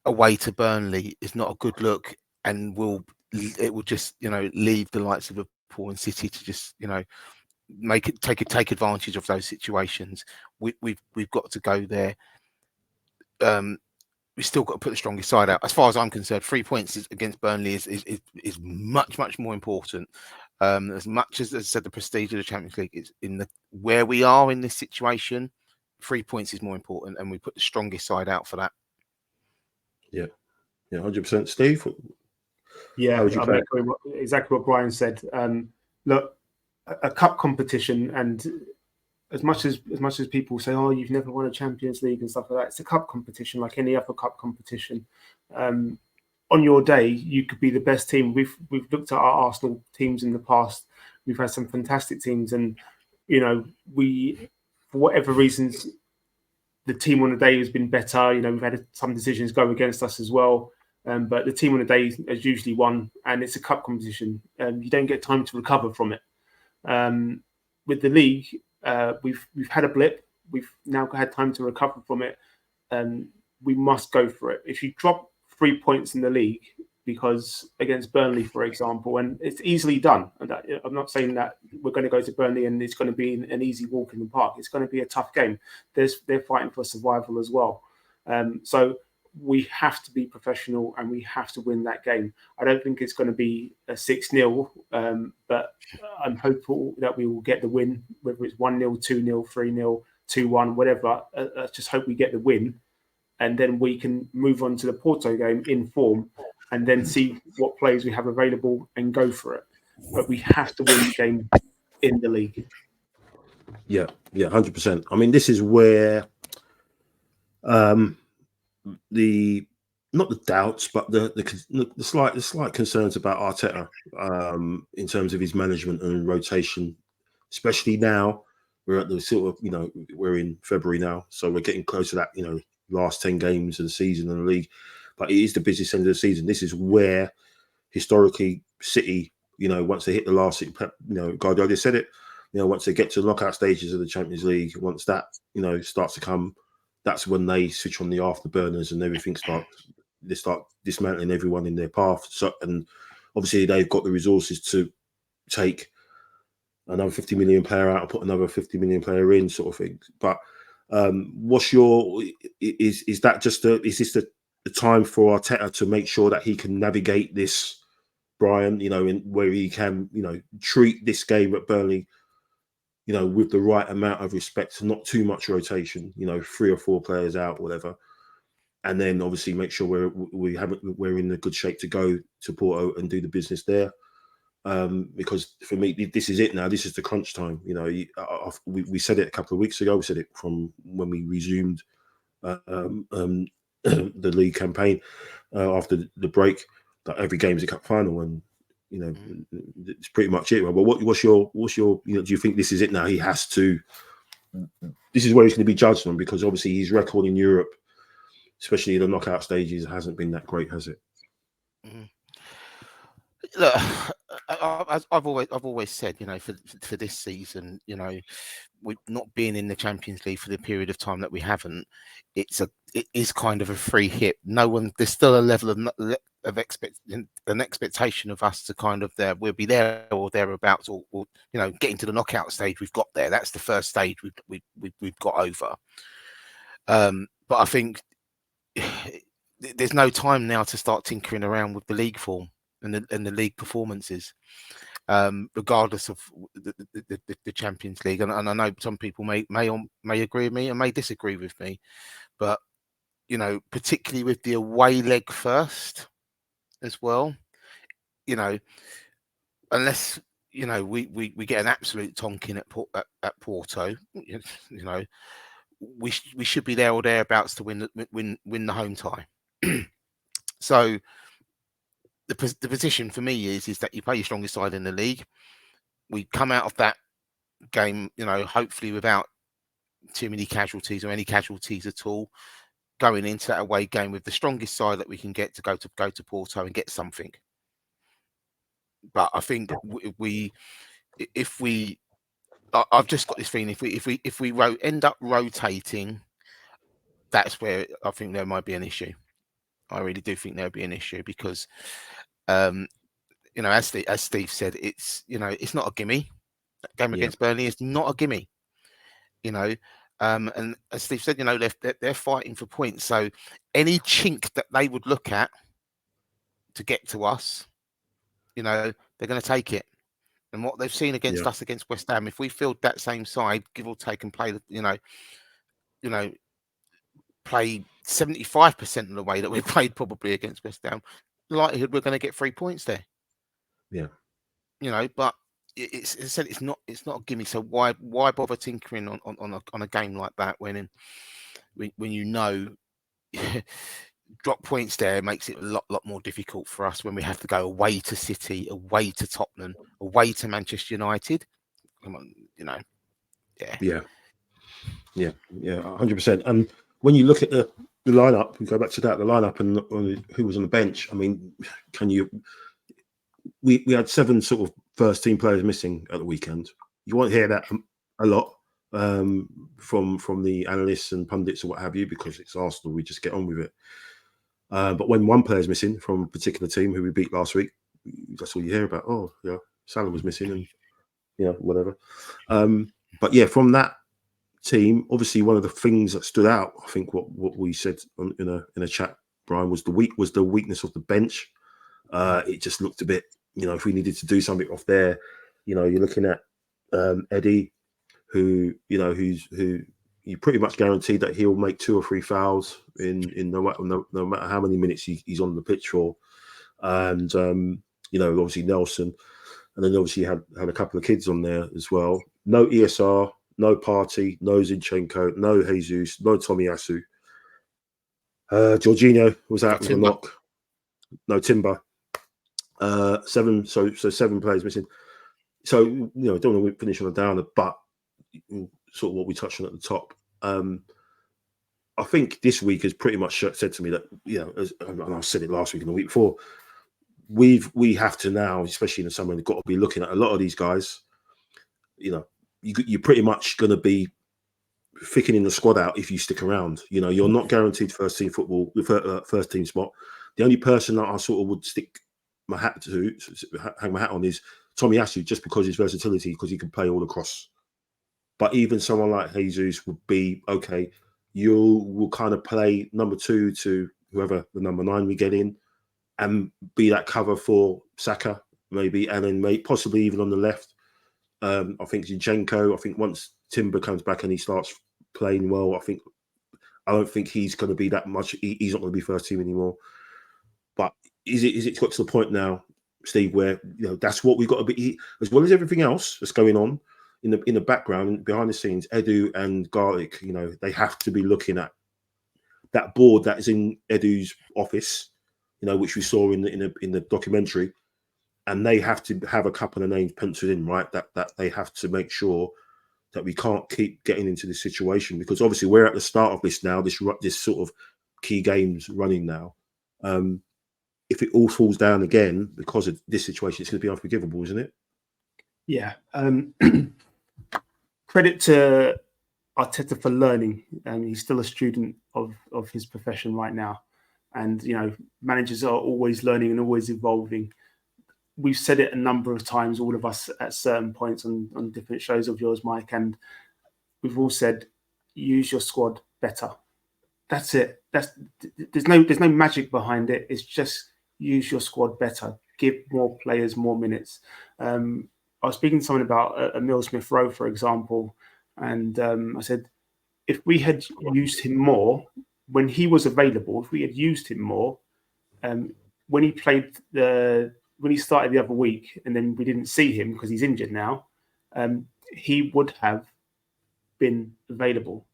away to Burnley is not a good look, and it will just, you know, leave the likes of Liverpool and City to just, you know, take advantage of those situations. We've got to go there. We've still got to put the strongest side out. As far as I'm concerned, 3 points against Burnley is much more important. As much as I said, the prestige of the Champions League is where we are in this situation. 3 points is more important, and we put the strongest side out for that. Yeah, 100%. Steve, yeah, I'm echoing exactly what Brian said. Look, a cup competition, and as much as people say, "Oh, you've never won a Champions League" and stuff like that, it's a cup competition like any other cup competition. On your day, you could be the best team. We've looked at our Arsenal teams in the past. We've had some fantastic teams, and you know, for whatever reasons, the team on the day has been better. You know, we've had some decisions go against us as well. But the team on the day has usually won, and it's a cup competition. You don't get time to recover from it. With the league, we've had a blip. We've now had time to recover from it. We must go for it. If you drop 3 points in the league, because against Burnley, for example, and it's easily done. And I'm not saying that we're going to go to Burnley and it's going to be an easy walk in the park. It's going to be a tough game. They're fighting for survival as well. So we have to be professional, and we have to win that game. I don't think it's going to be a 6-0, but I'm hopeful that we will get the win, whether it's 1-0, 2-0, 3-0, 2-1, whatever. I just hope we get the win, and then we can move on to the Porto game in form, and then see what players we have available and go for it. But we have to win the game in the league. Yeah, 100%. I mean, this is where the not the doubts, but the slight concerns about Arteta in terms of his management and rotation, especially now. We're at the sort of, we're in February now, so we're getting close to that, last 10 games of the season in the league. But it is the busiest end of the season. This is where historically City, once they hit the last, Guardiola said it, once they get to the knockout stages of the Champions League, once that, starts to come, that's when they switch on the afterburners and everything they start dismantling everyone in their path. So, and obviously they've got the resources to take another 50 million player out and put another 50 million player in, sort of thing. But is this the time for Arteta to make sure that he can navigate this, Brian, where he can, treat this game at Burnley, with the right amount of respect, not too much rotation, 3 or 4 players out, whatever. And then obviously make sure we're in a good shape to go to Porto and do the business there. Because for me, this is it now. This is the crunch time. We said it a couple of weeks ago. We said it from when we resumed the league campaign after the break, that every game is a cup final, and it's pretty much it. But what's your do you think this is it now? He has to. This is where he's going to be judged on, because obviously his record in Europe, especially the knockout stages, hasn't been that great, has it? Look, I've always said, for this season, we've not been in the Champions League for the period of time that we haven't. It is kind of a free hit. There's still a level of expectation of us to kind of we'll be there or thereabouts, or getting to the knockout stage. We've got there. That's the first stage we've got over. But I think there's no time now to start tinkering around with the league form and the league performances, regardless of the Champions League. And I know some people may agree with me and may disagree with me, but particularly with the away leg first as well, unless we get an absolute tonking at Porto, we should be there or thereabouts to win the home tie. So the position for me is that you play your strongest side in the league. We come out of that game, hopefully without too many casualties or any casualties at all, going into that away game with the strongest side that we can get to go to Porto and get something. But I think I've just got this feeling if we end up rotating, that's where I think there might be an issue. I really do think there'll be an issue because, as Steve said, it's not a gimme. That game against Burnley is not a gimme. And as Steve said, they're fighting for points. So any chink that they would look at to get to us, they're going to take it. And what they've seen against us against West Ham, if we field that same side, give or take, and play play 75% of the way that we played probably against West Ham, the likelihood we're going to get 3 points there. Yeah. But it's not a gimme. So why bother tinkering on a game like that when drop points there makes it a lot more difficult for us when we have to go away to City, away to Tottenham, away to Manchester United. Come on, Yeah, 100%. And when you look at the lineup, we go back to that, the lineup and who was on the bench. I mean, we had 7 sort of first team players missing at the weekend. You won't hear that a lot from the analysts and pundits or what have you, because it's Arsenal. We just get on with it. But when one player's missing from a particular team who we beat last week, that's all you hear about. Oh, yeah, Salah was missing and whatever. But yeah, from that team, obviously one of the things that stood out, I think what we said in a chat, Brian, was the weakness of the bench. It just looked a bit, if we needed to do something off there, you're looking at Eddie, who you pretty much guaranteed that he'll make 2 or 3 fouls in no matter how many minutes he's on the pitch for. And obviously Nelson, and then obviously had a couple of kids on there as well. No ESR, no Partey, no Zinchenko, no Jesus, no Tomiyasu. Jorginho was out with a knock. No Timber. 7 players missing. So don't want to finish on a downer, but sort of what we touched on at the top. I think this week has pretty much said to me that and I said it last week and the week before. We have to now, especially in the summer, we've got to be looking at a lot of these guys. You're pretty much going to be thickening the squad out if you stick around. You're not guaranteed first team football, first team spot. The only person that I sort of would hang my hat on is Tomiyasu, just because his versatility, because he can play all across. But even someone like Jesus would be okay. You will kind of play number 2 to whoever the number 9 we get in, and be that cover for Saka, maybe, and then possibly even on the left. I think Zinchenko, I think once Timber comes back and he starts playing well, I don't think he's going to be that much. He's not going to be first team anymore. But is it got to the point now, Steve, where that's what we've got to be, as well as everything else that's going on in the background, behind the scenes. Edu and Garlic, they have to be looking at that board that is in Edu's office, which we saw in the documentary, and they have to have a couple of names penciled in, right? That they have to make sure that we can't keep getting into this situation, because obviously we're at the start of this now. This sort of key games running now. If it all falls down again because of this situation, it's going to be unforgivable, isn't it? Yeah. Credit to Arteta for learning. He's still a student of his profession right now. And, managers are always learning and always evolving. We've said it a number of times, all of us at certain points on different shows of yours, Mike. And we've all said, use your squad better. That's it. There's no magic behind it. It's just use your squad better. Give more players more minutes. I was speaking to someone about Emile Smith Rowe, for example, and I said, if we had used him more when he was available, if we had used him more when he started the other week, and then we didn't see him because he's injured now, he would have been available.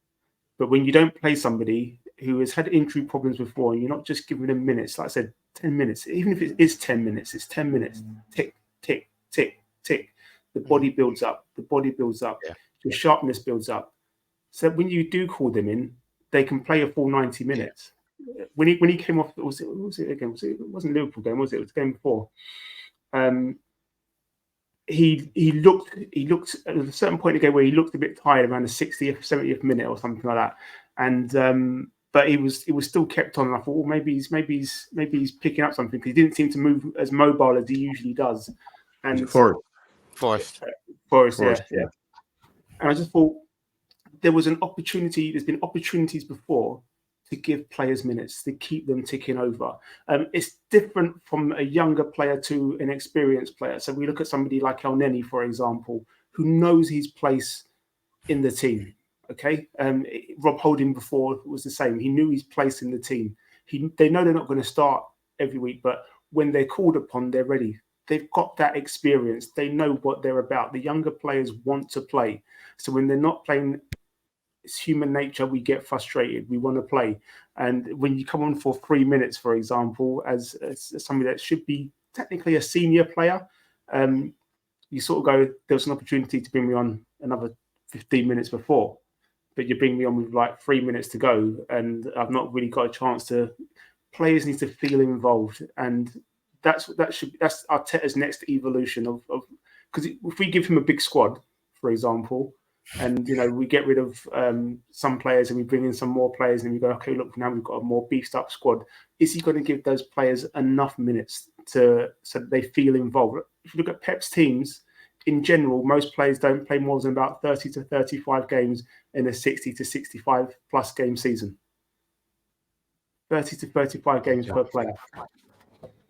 But when you don't play somebody who has had injury problems before, and you're not just giving them minutes, like I said, 10 minutes, even if it is 10 minutes, it's 10 minutes. Tick, tick, tick, tick. The body builds up. Yeah. Your sharpness builds up. So when you do call them in, they can play a full 90 minutes. Yeah. When he came off, was it again? It wasn't Liverpool game, was it? It was the game before. He looked at a certain point in the game where he looked a bit tired around the 60th, 70th minute or something like that. And but he was still kept on. And I thought, well, maybe he's picking up something, because he didn't seem to move as mobile as he usually does. And Forest. Yeah. And I just thought there was an opportunity. There's been opportunities before to give players minutes, to keep them ticking over. It's different from a younger player to an experienced player. So we look at somebody like El Neni, for example, who knows his place in the team. Okay, Rob Holding before was the same. He knew his place in the team. They know they're not going to start every week, but when they're called upon, they're ready. They've got that experience. They know what they're about. The younger players want to play. So when they're not playing, it's human nature. We get frustrated. We want to play. And when you come on for 3 minutes, for example, as somebody that should be technically a senior player, you sort of go, there's an opportunity to bring me on another 15 minutes before, but you bring me on with like 3 minutes to go, and I've not really got a chance to. Players need to feel involved, and that's Arteta's next evolution of because if we give him a big squad, for example, and we get rid of some players and we bring in some more players, and we go, okay, look, now we've got a more beefed up squad. Is he going to give those players enough minutes so that they feel involved? If you look at Pep's teams, in general, most players don't play more than about 30 to 35 games in a 60 to 65 plus game season. 30 to 35 games per player.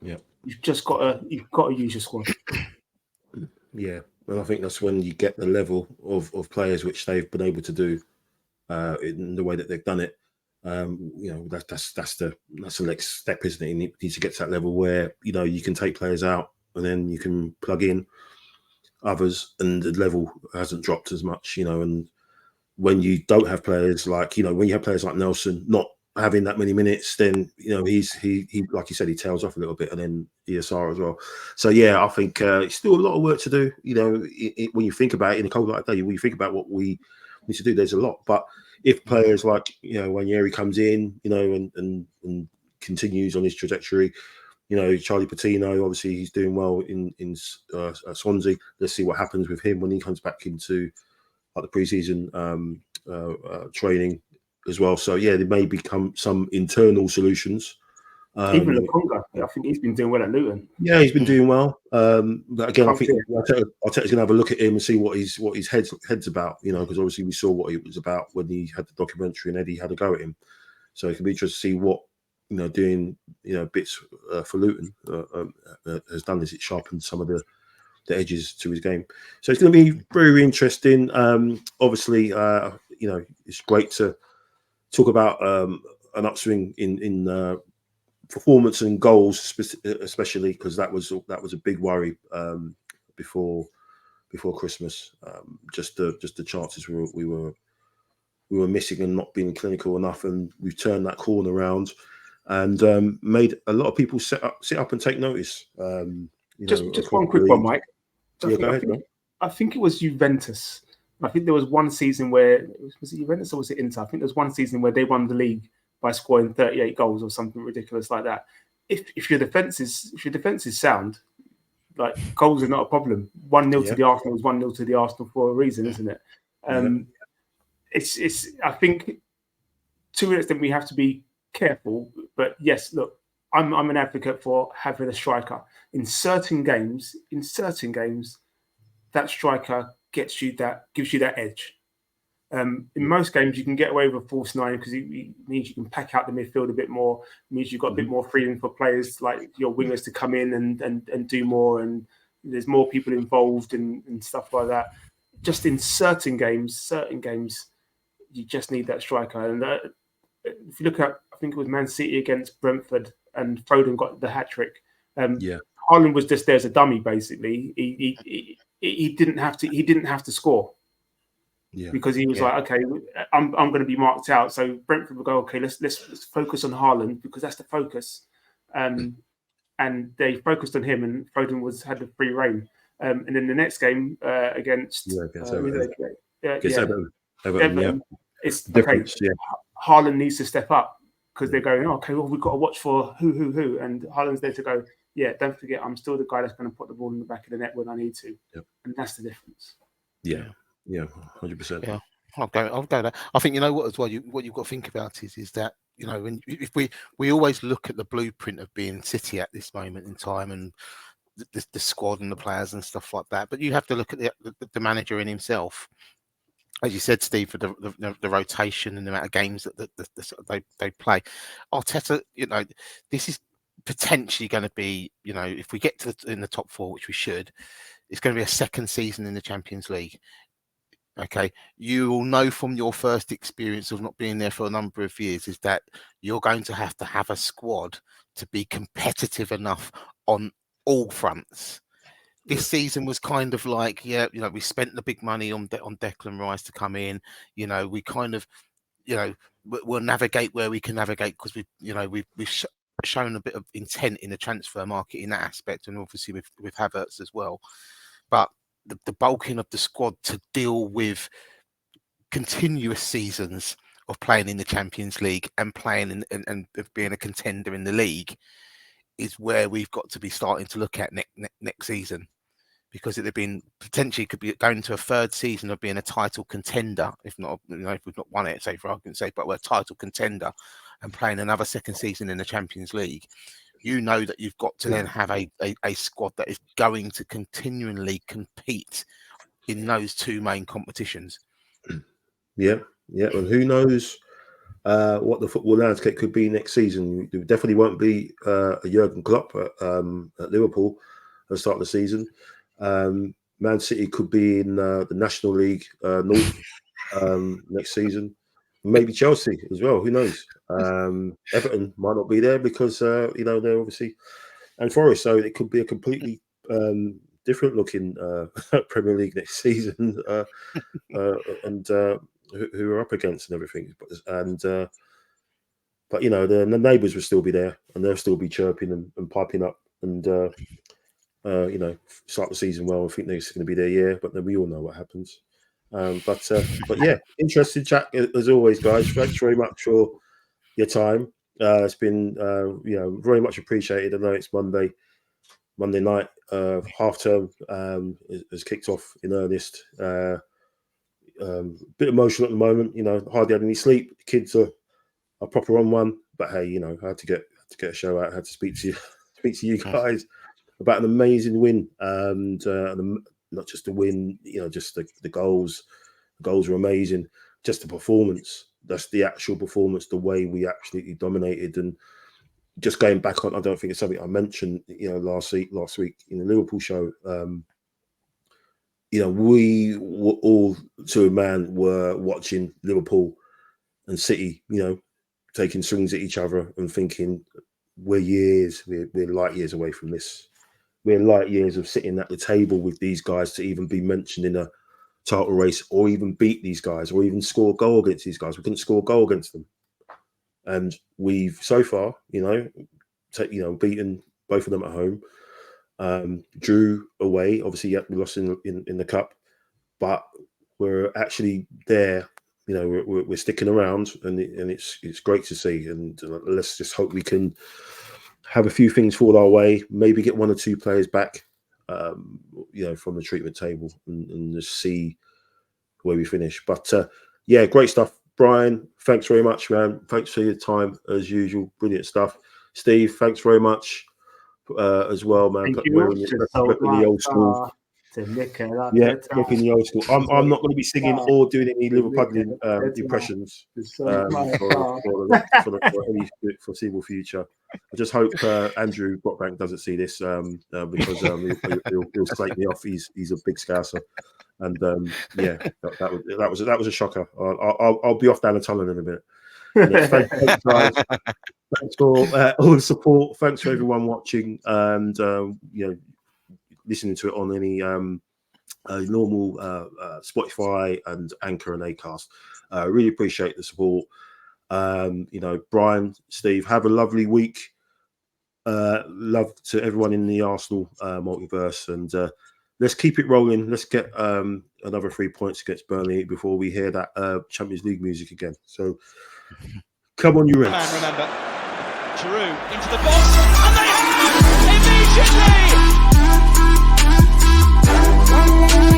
Yeah, you've got to use your squad. Yeah, and I think that's when you get the level of players which they've been able to do. in the way that they've done it. That's the next step, isn't it? You need to get to that level where you can take players out and then you can plug in others, and the level hasn't dropped as much. And when you don't have players like when you have players like Nelson not having that many minutes, then he like you said, he tails off a little bit, and then ESR as well. So yeah, I think it's still a lot of work to do. When you think about it in a cold like day, when you think about what we need to do, there's a lot. But if players like when Yeri comes in, and continues on his trajectory, Charlie Patino, obviously he's doing well in Swansea. Let's see what happens with him when he comes back into like the preseason training as well. So yeah, there may become some internal solutions. Even Lokonga, I think he's been doing well at Luton. Yeah, he's been doing well. But again, I think Arteta's going to have a look at him and see what his head's about. Because obviously we saw what he was about when he had the documentary and Eddie had a go at him. So it can be interesting to see what doing bits for Luton has done. Is it sharpened some of the edges to his game? So it's going to be very, very interesting. Obviously, it's great to talk about an upswing in performance and goals, especially because that was a big worry before Christmas. Just the chances we were missing and not being clinical enough, and we've turned that corner around and made a lot of people sit up and take notice. Just one quick one, Mike. Go ahead, man. I think it was Juventus. I think there was one season where was it Juventus or was it Inter? I think there was one season where they won the league by scoring 38 goals or something ridiculous like that. If your defense is sound, like goals are not a problem. 1-0 to the Arsenal is 1-0 to the Arsenal for a reason, isn't it? It's I think to an extent we have to be careful, but yes, look, I'm an advocate for having a striker in certain games. That striker gives you that edge. In most games, you can get away with a false nine because it means you can pack out the midfield a bit more. It means you've got a bit more freedom for players like your wingers to come in and do more, and there's more people involved and stuff like that. Just in certain games, you just need that striker. And if you look at, I think it was Man City against Brentford, and Foden got the hat trick. Haaland was just there as a dummy, basically. He didn't have to score. Yeah. Because he was like, okay, I'm going to be marked out. So Brentford will go, okay, let's focus on Haaland because that's the focus. And they focused on him, and Foden had the free reign. And then the next game against Everton, it's different. Okay, Haaland needs to step up because they're going, okay, well, we've got to watch for who, and Haaland's there to go, yeah, don't forget, I'm still the guy that's going to put the ball in the back of the net when I need to. Yep. And that's the difference. Yeah, 100%. Yeah, I'll go there. I think what as well. What you've got to think about is that if we always look at the blueprint of being City at this moment in time and the squad and the players and stuff like that, but you have to look at the manager in himself. As you said, Steve, for the rotation and the amount of games that they play. Arteta, this is potentially going to be, if we get in the top four, which we should, it's going to be a second season in the Champions League. Okay, you will know from your first experience of not being there for a number of years is that you're going to have a squad to be competitive enough on all fronts. This season was kind of like, we spent the big money on Declan Rice to come in. We kind of, we'll navigate where we can navigate because we've shown a bit of intent in the transfer market in that aspect, and obviously with Havertz as well. But the bulking of the squad to deal with continuous seasons of playing in the Champions League and playing and being a contender in the league is where we've got to be starting to look at next season, because it had been potentially could be going to a third season of being a title contender, if not, if we've not won it, say for argument's sake, but we're a title contender and playing another second season in the Champions League. That you've got to then have a squad that is going to continually compete in those two main competitions. Yeah. And who knows what the football landscape could be next season. It definitely won't be a Jurgen Klopp at Liverpool at the start of the season. Man City could be in the National League North next season. Maybe Chelsea as well. Who knows? Everton might not be there because they're obviously, and Forest. So it could be a completely different looking Premier League next season, and who are up against and everything. But the neighbours will still be there, and they'll still be chirping and piping up, and start the season well. I think they're going to be their year, but then we all know what happens. But yeah, interesting chat as always, guys. Thanks very much for your time. It's been very much appreciated. I know it's Monday night. Half term has kicked off in earnest. Bit emotional at the moment. Hardly had any sleep. The kids are proper on one. But hey, I had to get a show out. I had to speak to you guys about an amazing win, and not just the win, just the goals. The goals were amazing. Just the performance. That's the actual performance, the way we absolutely dominated. And just going back on, I don't think it's something I mentioned, last week in the Liverpool show. We were all to a man were watching Liverpool and City, taking swings at each other and thinking we're light years away from this. We're light years of sitting at the table with these guys to even be mentioned in a title race, or even beat these guys, or even score a goal against these guys. We couldn't score a goal against them, and we've so far, beaten both of them at home. Drew away. Obviously, we lost in the cup, but we're actually there. We're sticking around, and it's great to see. And let's just hope we can have a few things fall our way, maybe get one or two players back, from the treatment table, and just see where we finish. But yeah, great stuff, Brian. Thanks very much, man. Thanks for your time as usual. Brilliant stuff, Steve. Thanks very much as well, man. Thank The old school. Yeah, in the old school. I'm not going to be singing or doing any Liverpudlian impressions for any foreseeable future. I just hope Andrew Brockbank doesn't see this because he'll slate me off. He's a big scouser, and that was a shocker. I'll be off down the tunnel in a minute. Thanks, guys. Thanks for all the support. Thanks for everyone watching and listening to it on any normal Spotify and Anchor and Acast. Really appreciate the support. Brian, Steve, have a lovely week. Love to everyone in the Arsenal multiverse, and let's keep it rolling. Let's get another 3 points against Burnley before we hear that Champions League music again. So come on, you Reds. And remember, Giroud into the box, and they have immediately.